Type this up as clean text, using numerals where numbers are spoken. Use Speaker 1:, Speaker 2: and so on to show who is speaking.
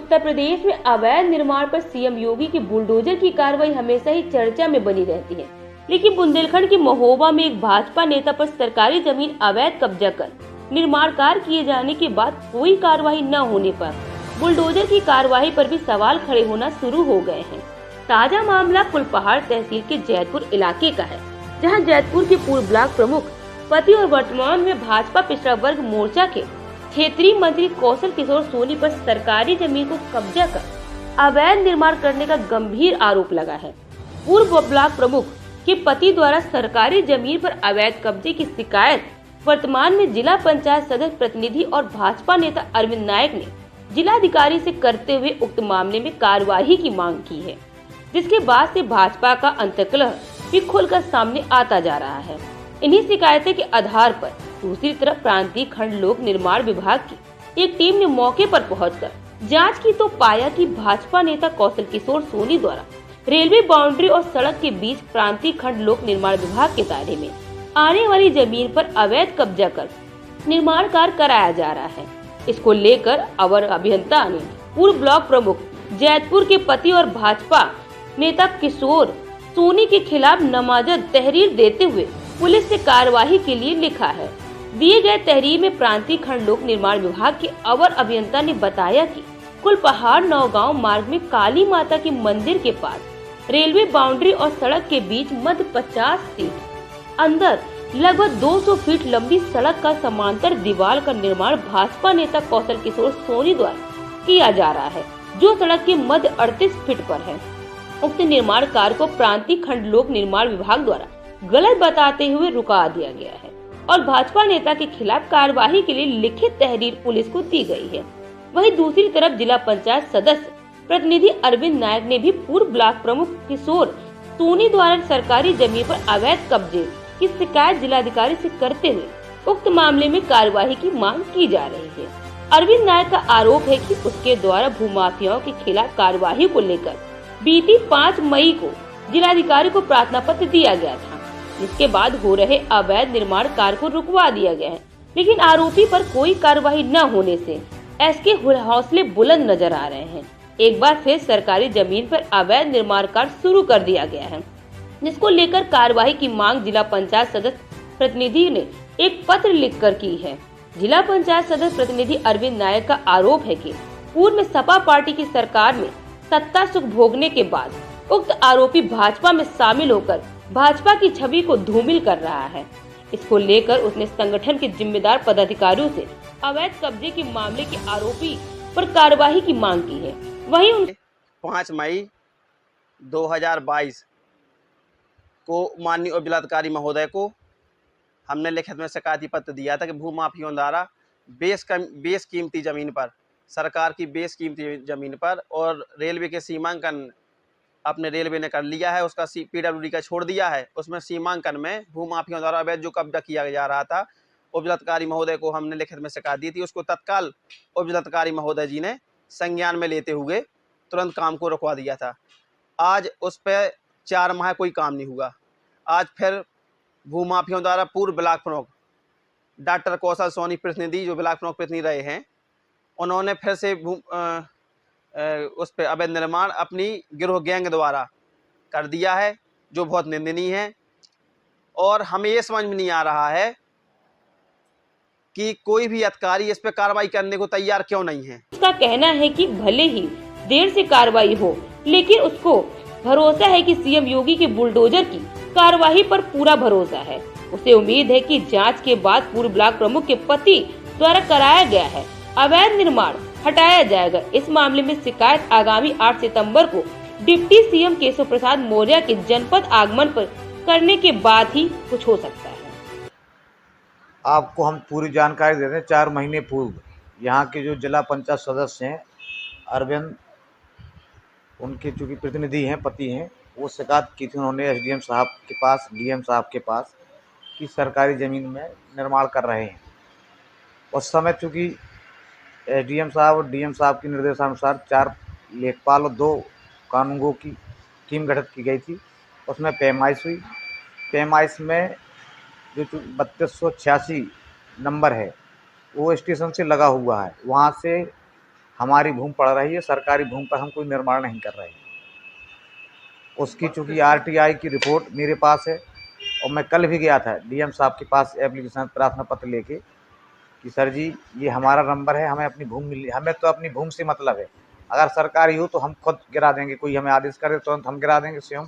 Speaker 1: उत्तर प्रदेश में अवैध निर्माण पर सीएम योगी की बुलडोजर की कार्रवाई हमेशा ही चर्चा में बनी रहती है, लेकिन बुंदेलखंड के महोबा में एक भाजपा नेता पर सरकारी जमीन अवैध कब्जा कर निर्माण कार्य किए जाने के बाद कोई कार्रवाई न होने पर बुलडोजर की कार्रवाई पर भी सवाल खड़े होना शुरू हो गए हैं। ताजा मामला कुलपहाड़ तहसील के जैतपुर इलाके का है, जहां जैतपुर के पूर्व ब्लॉक प्रमुख पति और वर्तमान में भाजपा पिछड़ा वर्ग मोर्चा के क्षेत्रीय मंत्री कौशल किशोर सोनी पर सरकारी जमीन को कब्जा कर अवैध निर्माण करने का गंभीर आरोप लगा है। पूर्व ब्लॉक प्रमुख के पति द्वारा सरकारी जमीन पर अवैध कब्जे की शिकायत वर्तमान में जिला पंचायत सदस्य प्रतिनिधि और भाजपा नेता अरविंद नायक ने जिलाधिकारी से करते हुए उक्त मामले में कार्यवाही की मांग की है, जिसके बाद से भाजपा का अंतर्कलह भी खुलकर सामने आता जा रहा है। इन्हीं शिकायतों के आधार पर दूसरी तरफ प्रांतीय खंड लोक निर्माण विभाग की एक टीम ने मौके पर पहुंचकर जांच की तो पाया कि भाजपा नेता कौशल किशोर सोनी द्वारा रेलवे बाउंड्री और सड़क के बीच प्रांतीय खंड लोक निर्माण विभाग के दायरे में आने वाली जमीन पर अवैध कब्जा कर निर्माण कार्य कराया जा रहा है। इसको लेकर अवर अभियंता ने पूर्व ब्लॉक प्रमुख जैतपुर के पति और भाजपा नेता किशोर सोनी के खिलाफ नामजद तहरीर देते हुए पुलिस से कार्यवाही के लिए लिखा है। दिए गए तहरीर में प्रांतीय खंड लोक निर्माण विभाग के अवर अभियंता ने बताया कि कुलपहाड़ नौगांव मार्ग में काली माता के मंदिर के पास रेलवे बाउंड्री और सड़क के बीच मध्य 50 फीट अंदर लगभग 200 फीट लंबी सड़क का समांतर दीवार का निर्माण भाजपा नेता कौशल किशोर सोनी द्वारा किया जा रहा है, जो सड़क के मध्य 38 फीट पर है। उक्त निर्माण कार्य को प्रांतीय खंड लोक निर्माण विभाग द्वारा गलत बताते हुए रुका दिया गया है और भाजपा नेता के खिलाफ कार्यवाही के लिए लिखित तहरीर पुलिस को दी गई है। वहीं दूसरी तरफ जिला पंचायत सदस्य प्रतिनिधि अरविंद नायक ने भी पूर्व ब्लॉक प्रमुख किशोर सोनी द्वारा सरकारी जमीन पर अवैध कब्जे की शिकायत जिलाधिकारी से करते हुए उक्त मामले में कार्यवाही की मांग की जा रही है। अरविंद नायक का आरोप है कि उसके द्वारा भूमाफियाओं के खिलाफ कार्यवाही को लेकर बीती 5 मई को जिलाधिकारी को प्रार्थना पत्र दिया गया था, जिसके बाद हो रहे अवैध निर्माण कार्य को रुकवा दिया गया है, लेकिन आरोपी पर कोई कार्रवाई न होने से इसके हौसले बुलंद नजर आ रहे हैं। एक बार फिर सरकारी जमीन पर अवैध निर्माण कार्य शुरू कर दिया गया है, जिसको लेकर कार्यवाही की मांग जिला पंचायत सदस्य प्रतिनिधि ने एक पत्र लिखकर की है। जिला पंचायत सदस्य प्रतिनिधि अरविंद नायक का आरोप है कि पूर्व में सपा पार्टी की सरकार में सत्ता सुख भोगने के बाद उक्त आरोपी भाजपा में शामिल होकर भाजपा की छवि को धूमिल कर रहा है। इसको लेकर उसने संगठन के जिम्मेदार पदाधिकारियों से अवैध कब्जे के मामले के आरोपी पर कार्यवाही की मांग की है। वहीं
Speaker 2: 5 मई 2022 को माननीय उप जिलाधिकारी महोदय को हमने लिखित में शिकायती पत्र दिया था कि भूमाफियों द्वारा बेस कीमती जमीन पर, सरकार की बेस कीमती जमीन पर और रेलवे के सीमांकन अपने रेलवे ने कर लिया है, उसका पीडब्ल्यूडी का छोड़ दिया है, उसमें सीमांकन में भूमाफियों द्वारा अवैध जो कब्जा किया जा रहा था, उप जिलाधिकारी महोदय को हमने लिखित में शिकायत दी थी। उसको तत्काल उप जिलाधिकारी महोदय जी ने संज्ञान में लेते हुए तुरंत काम को रुकवा दिया था। आज उस पर 4 माह कोई काम नहीं हुआ। आज फिर भूमाफियों द्वारा पूर्व ब्लॉक प्रमुख डॉक्टर कौशल सोनी प्रतिनिधि, जो ब्लॉक प्रमुख प्रतिनिधि रहे हैं, उन्होंने फिर से उस पर अवैध निर्माण अपनी गिरोह गैंग द्वारा कर दिया है, जो बहुत निंदनीय है। और हमें ये समझ में नहीं आ रहा है कि कोई भी अधिकारी इस पर कार्रवाई करने को तैयार क्यों नहीं है।
Speaker 1: उसका कहना है कि भले ही देर से कार्रवाई हो, लेकिन उसको भरोसा है कि सीएम योगी के बुलडोजर की कार्रवाई पर पूरा भरोसा है। उसे उम्मीद है कि जांच के बाद पूर्व ब्लॉक प्रमुख के पति द्वारा कराया गया है अवैध निर्माण हटाया जाएगा। इस मामले में शिकायत आगामी 8 सितंबर को डिप्टी सीएम केशव प्रसाद मौर्य के जनपद आगमन पर करने के बाद ही कुछ हो सकता है।
Speaker 3: आपको हम पूरी जानकारी दे रहे हैं। 4 महीने पूर्व यहाँ के जो जिला पंचायत सदस्य हैं अरविंद, उनके चूँकि प्रतिनिधि हैं, पति हैं, वो शिकायत की थी उन्होंने एसडीएम साहब के पास, डीएम साहब के पास कि सरकारी ज़मीन में निर्माण कर रहे हैं। उस समय चूँकि एसडीएम साहब और डीएम साहब के निर्देशानुसार 4 लेखपाल और 2 कानूनगो की टीम गठित की गई थी। उसमें पैमाइश हुई। पैमाइश में जो 3286 नंबर है वो स्टेशन से लगा हुआ है, वहाँ से हमारी भूमि पड़ रही है, सरकारी भूमि पर हम कोई निर्माण नहीं कर रहे हैं। उसकी चूँकि आरटीआई की रिपोर्ट मेरे पास है और मैं कल भी गया था डीएम साहब के पास एप्लीकेशन प्रार्थना पत्र लेके कि सर जी ये हमारा नंबर है, हमें अपनी भूमि मिली, हमें तो अपनी भूमि से मतलब है। अगर सरकारी हो तो हम खुद गिरा देंगे, कोई हमें आदेश करे तुरंत हम गिरा देंगे स्वयं।